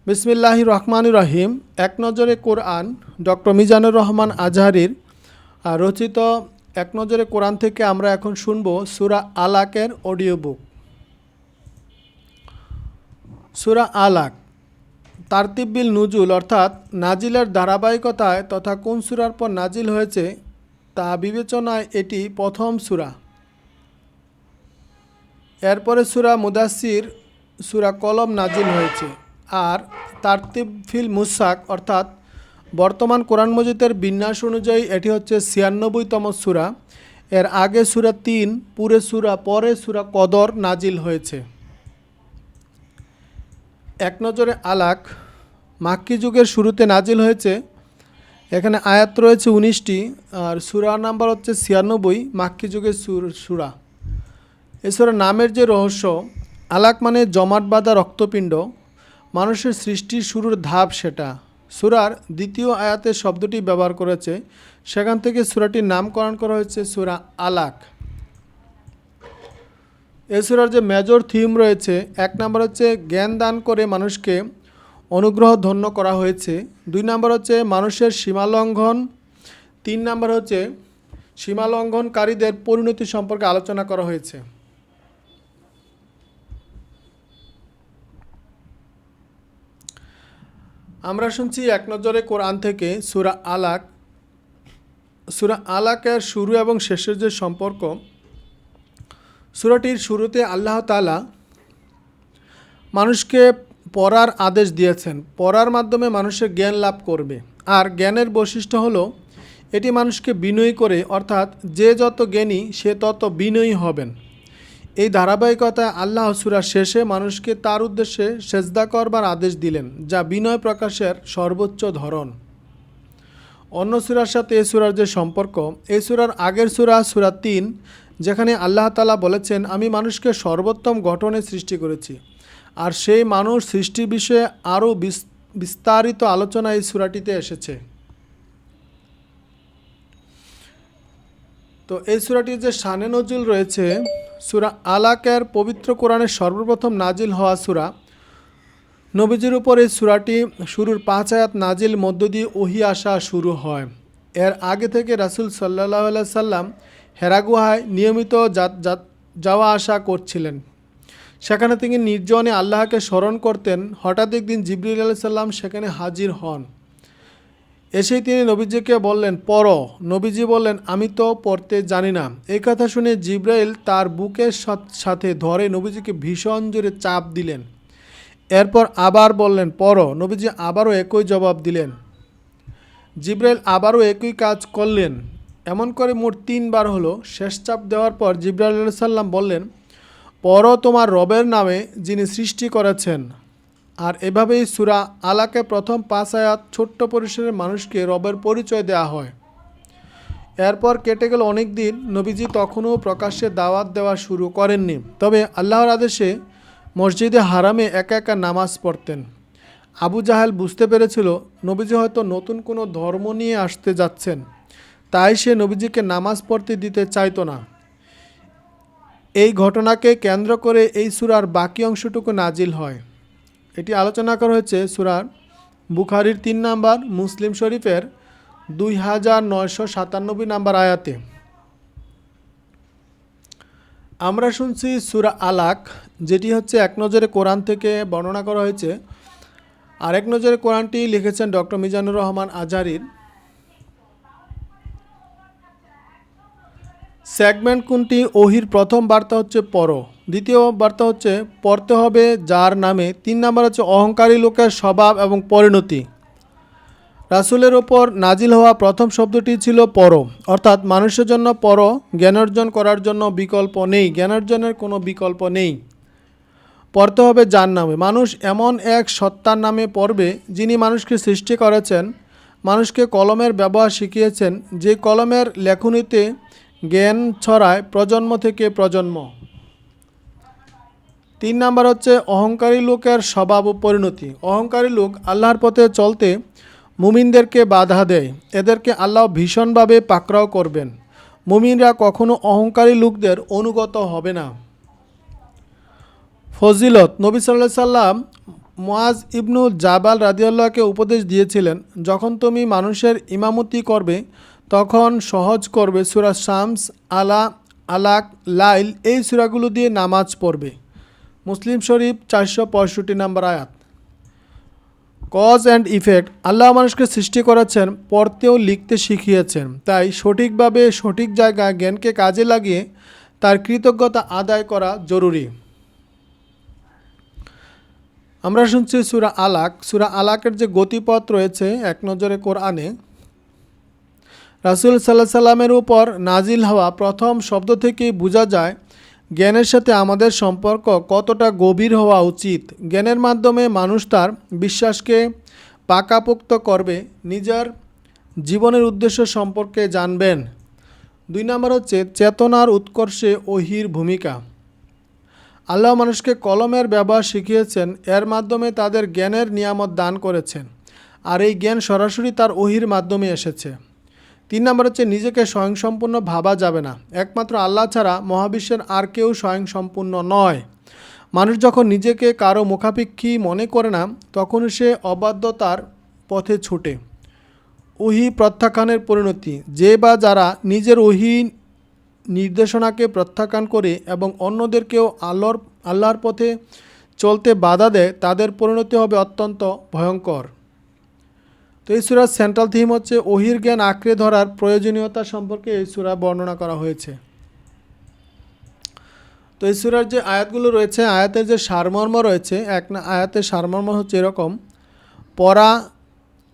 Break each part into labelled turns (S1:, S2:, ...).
S1: বিসমিল্লাহির রহমানির রহিম। এক নজরে কোরআন, ডক্টর মিজানুর রহমান আজহারীর রচিত এক নজরে কোরআন থেকে আমরা এখন শুনব সূরা আলাকের অডিও বুক। সূরা আলাক তারতিবিল নুজুল অর্থাৎ নাজিলের ধারাবাহিকতায় তথা কোন সূরার পর নাজিল হয়েছে তা বিবেচনায় এটি প্রথম সূরা। এরপরে সূরা মুদাসসির, সূরা কলম নাজিল হয়েছে। আর তারতিব ফিল মুসাক অর্থাৎ বর্তমান কোরআন মজিদের বিন্যাস অনুযায়ী এটি হচ্ছে ৯৬তম সূরা। এর আগে সূরা ৩, পরে সূরা কদর নাজিল হয়েছে। এক নজরে আলাক মাক্কি যুগের শুরুতে নাজিল হয়েছে। এখানে আয়াত রয়েছে ১৯টি আর সূরা নাম্বার হচ্ছে ৯৬, মাক্কি যুগের সূরা। এ সূরার নামের যে রহস্য, আলাক মানে জমাট বাঁধা রক্তপিণ্ড, মানুষের সৃষ্টির শুরুর ধাপ সেটা। সূরার দ্বিতীয় আয়াতে শব্দটি ব্যবহার করেছে, সেখান থেকে সূরাটির নামকরণ করা হয়েছে সূরা আলাক। এ সূরার যে মেজর থিম রয়েছে, এক নম্বর হচ্ছে জ্ঞান দান করে মানুষকে অনুগ্রহ ধন্য করা হয়েছে। ২ নম্বর হচ্ছে মানুষের সীমালঙ্ঘন। ৩ নম্বর হচ্ছে সীমালঙ্ঘনকারীদের পরিণতি সম্পর্কে আলোচনা করা হয়েছে। আমরা শুনছি এক নজরে কোরআন থেকে সূরা আলাক। সূরা আলাকের শুরু এবং শেষের যে সম্পর্ক, সূরাটির শুরুতে আল্লাহ তাআলা মানুষকে পড়ার আদেশ দিয়েছেন। পড়ার মাধ্যমে মানুষের জ্ঞান লাভ করবে। আর জ্ঞানের বৈশিষ্ট্য হলো এটি মানুষকে বিনয়ী করে, অর্থাৎ যে যত জ্ঞানী সে তত বিনয়ী হবেন। এই ধারাবাহিকতায় আল্লাহ সূরার শেষে মানুষকে তার উদ্দেশ্যে সেজদা করবার আদেশ দিলেন, যা বিনয় প্রকাশের সর্বোচ্চ ধরন। অন্য সূরার সাথে এই সূরার যে সম্পর্ক, এই সূরার আগের সূরা, সূরা ৩, যেখানে আল্লাহ তাআলা বলেছেন, আমি মানুষকে সর্বোত্তম গঠনে সৃষ্টি করেছি। আর সেই মানুষ সৃষ্টির বিষয়ে আরও বিস্তারিত আলোচনা এই সূরাটিতে এসেছে। তো এই সূরাটির যে শানে নজুল রয়েছে, সূরা আলাকের পবিত্র কোরআনের সর্বপ্রথম নাজিল হওয়া সূরা। নবীজির উপর এই সূরাটি শুরুর ৫ আয়াত নাজিল মধ্য দিয়ে ওহী আসা শুরু হয়। এর আগে থেকে রাসূল সাল্লাল্লাহু আলাইহি সাল্লাম হেরা গুহায় নিয়মিত যাওয়া আসা করছিলেন। সেখানে তিনি নির্জনে আল্লাহকে স্মরণ করতেন। হঠাৎ একদিন জিবরিল আলাইহিস সালাম সেখানে হাজির হন। এসেই তিনি নবীজিকে বললেন, পড়ো। নবীজি বললেন, আমি তো পড়তে জানি না। এই কথা শুনে জিবরাইল তার বুকের সাথে ধরে নবীজিকে ভীষণ জোরে চাপ দিলেন। এরপর আবার বললেন, পড়ো। নবীজি আবারও একই জবাব দিলেন। জিবরাইল আবারও একই কাজ করলেন। এমন করে মোট ৩ বার হলো। শেষ চাপ দেওয়ার পর জিবরাইল আলাইহিস সালাম বললেন, পড়ো তোমার রবের নামে যিনি সৃষ্টি করেছেন। আর এভাবেই সূরা আলাকে প্রথম ৫ আয়াত ছোট্ট পরিসরের মানুষকে রবের পরিচয় দেওয়া হয়। এরপর কেটে গেল অনেক দিন। নবীজি তখনও প্রকাশ্যে দাওয়াত দেওয়া শুরু করেননি, তবে আল্লাহর আদেশে মসজিদে হারামে একা একা নামাজ পড়তেন। আবু জাহেল বুঝতে পেরেছিল নবীজি হয়তো নতুন কোনো ধর্ম নিয়ে আসতে যাচ্ছেন, তাই সে নবীজিকে নামাজ পড়তে দিতে চাইতো না। এই ঘটনাকে কেন্দ্র করে এই সূরার বাকি অংশটুকু নাজিল হয়। এটি আলোচনা করা হয়েছে সূরার বুখারীর ৩ নাম্বার, মুসলিম শরীফের ২৯৯৭ নাম্বার আয়াতে। আমরা শুনছি সূরা আলাক, যেটি হচ্ছে এক নজরে কোরআন থেকে বর্ণনা করা হয়েছে। আর এক নজরে কোরআনটি লিখেছেন ডক্টর মিজানুর রহমান আজহারীর। সেগমেন্ট কোনটি? ওহির প্রথম বার্তা হচ্ছে পড়ো, দ্বিতীয় বার্তা হচ্ছে পড়তে হবে যার নামে, ৩ নাম্বার হচ্ছে অহংকারী লোকের স্বভাব এবং পরিণতি। রাসূলের ওপর নাজিল হওয়া প্রথম শব্দটি ছিল পড়ো, অর্থাৎ মানুষের জন্য পড়ো, জ্ঞানার্জন করার জন্য বিকল্প নেই, জ্ঞানার্জনের কোনো বিকল্প নেই। পড়তে হবে যার নামে, মানুষ এমন এক সত্তার নামে পড়বে যিনি মানুষকে সৃষ্টি করেছেন, মানুষকে কলমের ব্যবহার শিখিয়েছেন, যে কলমের লেখনীতে জ্ঞান ছড়ায় প্রজন্ম থেকে প্রজন্ম। ৩ নাম্বার হচ্ছে অহংকারী লোকের স্বভাব ও পরিণতি। অহংকারী লোক আল্লাহর পথে চলতে মুমিনদেরকে বাধা দেয়, এদেরকে আল্লাহ ভীষণভাবে পাকড়াও করবেন। মুমিনরা কখনো অহংকারী লোকদের অনুগত হবে না। ফজিলত, নবী সাল্লাল্লাহু আলাইহি সাল্লাম মুআজ ইবনু জাবাল রাদিয়াল্লাহুকে উপদেশ দিয়েছিলেন, যখন তুমি মানুষের ইমামতি করবে তখন সহজ করবে সূরা শামস, আলা, আলাক, লাইল এই সূরাগুলো দিয়ে নামাজ পড়বে। মুসলিম শরীফ 465 নম্বর আয়াত। কজ অ্যান্ড ইফেক্ট, আল্লাহ মানুষকে সৃষ্টি করেছেন, পড়তেও লিখতে শিখিয়েছেন, তাই সঠিকভাবে সঠিক জায়গায় জ্ঞানকে কাজে লাগিয়ে তার কৃতজ্ঞতা আদায় করা জরুরি। আমরা শুনছি সূরা আলাক। সূরা আলাকের যে গতিপথ রয়েছে এক নজরে কোরআনে, রাসূল সাল্লাল্লাহু আলাইহি সাল্লামের উপর নাজিল হওয়া প্রথম শব্দ থেকেই বোঝা যায় জ্ঞানের সাথে আমাদের সম্পর্ক কতটা গভীর হওয়া উচিত। জ্ঞানের মাধ্যমে মানুষ তার বিশ্বাসকে পাকাপোক্ত করবে, নিজের জীবনের উদ্দেশ্য সম্পর্কে জানবেন। 2 নম্বর হচ্ছে চেতনার উৎকর্ষে ওহীর ভূমিকা। আল্লাহ মানুষকে কলমের ব্যবহার শিখিয়েছেন, এর মাধ্যমে তাদের জ্ঞানের নিয়ামত দান করেছেন, আর এই জ্ঞান সরাসরি তার ওহীর মাধ্যমে এসেছে। 3 নম্বর হচ্ছে নিজেকে স্বয়ংসম্পূর্ণ ভাবা যাবে না, একমাত্র আল্লাহ ছাড়া মহাবিশ্বের আর কেউ স্বয়ংসম্পূর্ণ নয়। মানুষ যখন নিজেকে কারো মুখাপেক্ষী মনে করে না, তখন সে অবাধ্যতার পথে ছুটে। ওহী প্রত্যাখ্যানের পরিণতি, যে বা যারা নিজের ওহী নির্দেশনাকে প্রত্যাখ্যান করে এবং অন্যদেরকেও আল্লাহর পথে চলতে বাধা দেয়, তাদের পরিণতি হবে অত্যন্ত ভয়ঙ্কর। তো এই সূরার সেন্ট্রাল থিম হচ্ছে ওহীর জ্ঞান আঁকড়ে ধরার প্রয়োজনীয়তা সম্পর্কে এই সূরা বর্ণনা করা হয়েছে। তো এই সূরার যে আয়াতগুলো রয়েছে, আয়াতের যে সারমর্ম রয়েছে, আয়াতের সারমর্ম হচ্ছে এরকম: পড়া,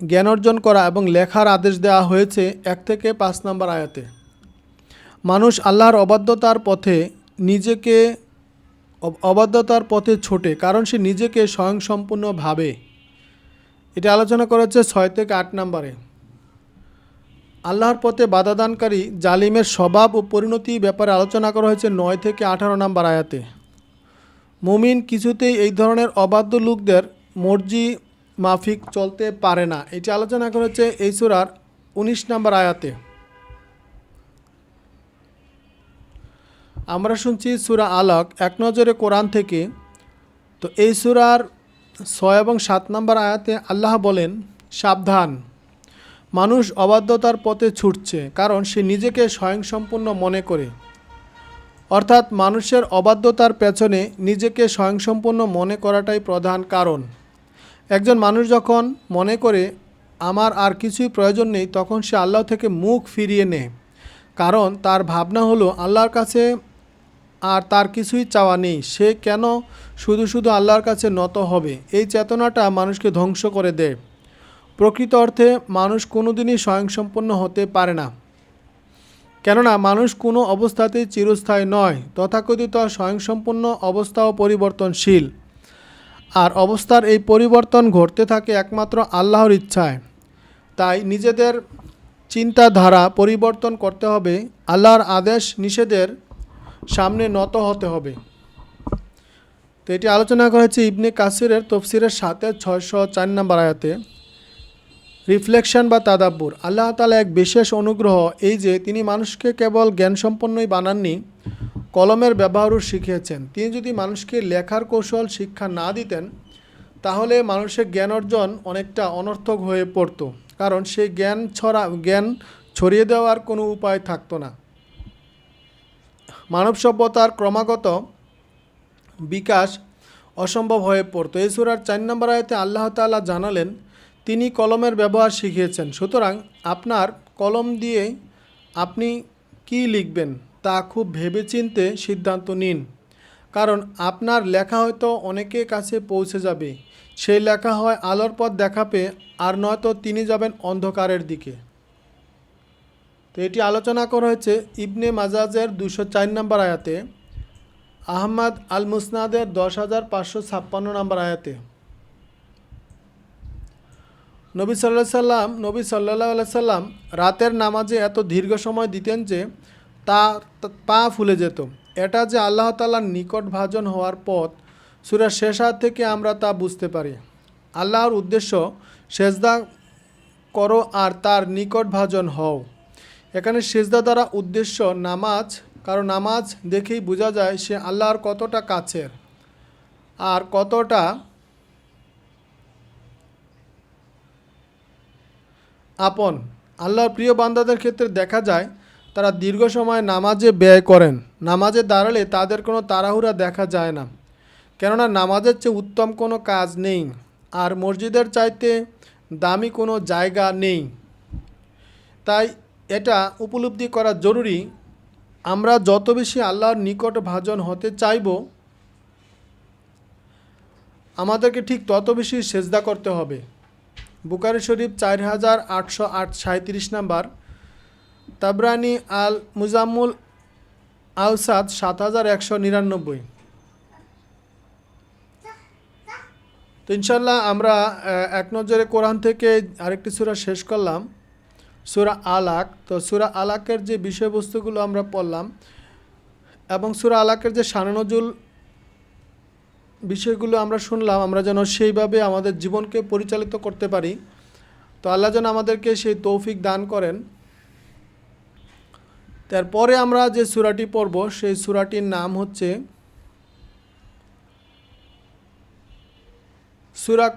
S1: জ্ঞান অর্জন করা এবং লেখার আদেশ দেওয়া হয়েছে 1 থেকে 5 নম্বর আয়াতে। মানুষ আল্লাহর অবাধ্যতার পথে ছোটে, কারণ সে নিজেকে স্বয়ংসম্পূর্ণ ভাবে। এটা আলোচনা করেছে 6 থেকে 8 নম্বরে। আল্লাহর পথে বাধাদানকারী জালিমের স্বভাব ও পরিণতি ব্যাপারে আলোচনা করা হয়েছে 9 থেকে 18 নম্বর আয়াতে। মুমিন কিছুতেই এই ধরনের অবাধ্য লোকদের মর্জি মাফিক চলতে পারে না, এটি আলোচনা করা হয়েছে এই সূরার 19 নম্বর আয়াতে। আমরা শুনছি সূরা আলাক এক নজরে কোরআন থেকে। তো এই সূরার 6 এবং 7 নম্বর আয়াতে আল্লাহ বলেন, সাবধান, মানুষ অবাধ্যতার পথে ছুটছে কারণ সে নিজেকে স্বয়ংসম্পূর্ণ মনে করে। অর্থাৎ মানুষের অবাধ্যতার পেছনে নিজেকে স্বয়ংসম্পূর্ণ মনে করাটাই প্রধান কারণ। একজন মানুষ যখন মনে করে আমার আর কিছুই প্রয়োজন নেই, তখন সে আল্লাহ থেকে মুখ ফিরিয়ে নেয়, কারণ তার ভাবনা হলো আল্লাহর কাছে আর তার কিছুই চাওয়া নেই, সে কেন শুধু শুধু আল্লাহর কাছে নত হবে। এই চেতনাটা মানুষকে ধ্বংস করে দেয়। প্রকৃত অর্থে মানুষ কোনোদিনই স্বয়ংসম্পূর্ণ হতে পারে না, কেননা মানুষ কোনো অবস্থাতেই চিরস্থায়ী নয়। তথাকথিত স্বয়ংসম্পূর্ণ অবস্থাও পরিবর্তনশীল, আর অবস্থার এই পরিবর্তন ঘটতে থাকে একমাত্র আল্লাহর ইচ্ছায়। তাই নিজেদের চিন্তাধারা পরিবর্তন করতে হবে, আল্লাহর আদেশ নিষেধের সামনে নত হতে হবে। তো এটি আলোচনা করা হয়েছে ইবনে কাসিরের তফসিরের 604 নম্বর আয়াতে। রিফ্লেকশন বা তাদাব্বুর, আল্লাহ তাআলা এক বিশেষ অনুগ্রহ এই যে তিনি মানুষকে কেবল জ্ঞানসম্পন্নই বানাননি, কলমের ব্যবহারও শিখিয়েছেন। তিনি যদি মানুষকে লেখার কৌশল শিক্ষা না দিতেন, তাহলে মানুষের জ্ঞান অর্জন অনেকটা অনর্থক হয়ে পড়তো, কারণ সেই জ্ঞান ছড়িয়ে দেওয়ার কোনো উপায় থাকতো না। মানব সভ্যতার ক্রমাগত বিকাশ অসম্ভব হয়ে পড়তো। এই সূরার 4 নম্বর আয়াতে আল্লাহ তাআলা জানালেন তিনি কলমের ব্যবহার শিখিয়েছেন। সুতরাং আপনার কলম দিয়ে আপনি কি লিখবেন তা খুব ভেবেচিন্তে সিদ্ধান্ত নিন, কারণ আপনার লেখা হয়তো অনেকের কাছে পৌঁছে যাবে। সেই লেখা হয় আলোর পথ দেখাবে, আর নয়তো তিনি যাবেন অন্ধকারের দিকে। তো এটি আলোচনা করা হয়েছে ইবনে মাজাজের 204 নম্বর আয়াতে, আহমদ আল মুসনাদের 10,556 নম্বর আয়াতে। নবী সাল্লাল্লাহু আলাইহি সাল্লাম রাতের নামাজে এত দীর্ঘ সময় দিতেন যে তার পা ফুলে যেত। এটা যে আল্লাহ তাআলার নিকট ভাজন হওয়ার পথ, সূরার শেষ আয়াত থেকে আমরা তা বুঝতে পারি। আল্লাহর উদ্দেশ্য সেজদা করো আর তার নিকট ভাজন হও। এখানে সেজদা দ্বারা উদ্দেশ্য নামাজ, কারণ নামাজ দেখেই বোঝা যায় সে আল্লাহর কতটা কাছের আর কতটা আপন। আল্লাহর প্রিয় বান্দাদের ক্ষেত্রে দেখা যায় তারা দীর্ঘ সময় নামাজে ব্যয় করেন। নামাজে দাঁড়ালে তাদের কোনো তাড়াহুড়া দেখা যায় না, কেননা নামাজের চেয়ে উত্তম কোনো কাজ নেই, আর মসজিদের চাইতে দামি কোনো জায়গা নেই। তাই এটা উপলব্ধি করা জরুরি, আমরা যত বেশি আল্লাহর নিকট ভাজন হতে চাইব, আমাদেরকে ঠিক তত বেশি সেজদা করতে হবে। বুখারী শরীফ 4837 নাম্বার, তাবরানি আল মুজাম্মুল আওসাদ 7199। তো ইনশাল্লাহ আমরা এক নজরে কোরআন থেকে আরেকটি সূরা শেষ করলাম, সূরা আলাক। তো সূরা আলাকের যে বিষয়বস্তুগুলো আমরা পড়লাম এবং সূরা আলাকের যে শানে নজুল বিষয়গুলো আমরা শুনলাম, আমরা যেন সেইভাবে আমাদের জীবনকে পরিচালিত করতে পারি। তো আল্লাহ যেন আমাদেরকে সেই তৌফিক দান করেন। তারপরে আমরা যে সূরাটি পড়ব সেই সূরাটির নাম হচ্ছে সূরা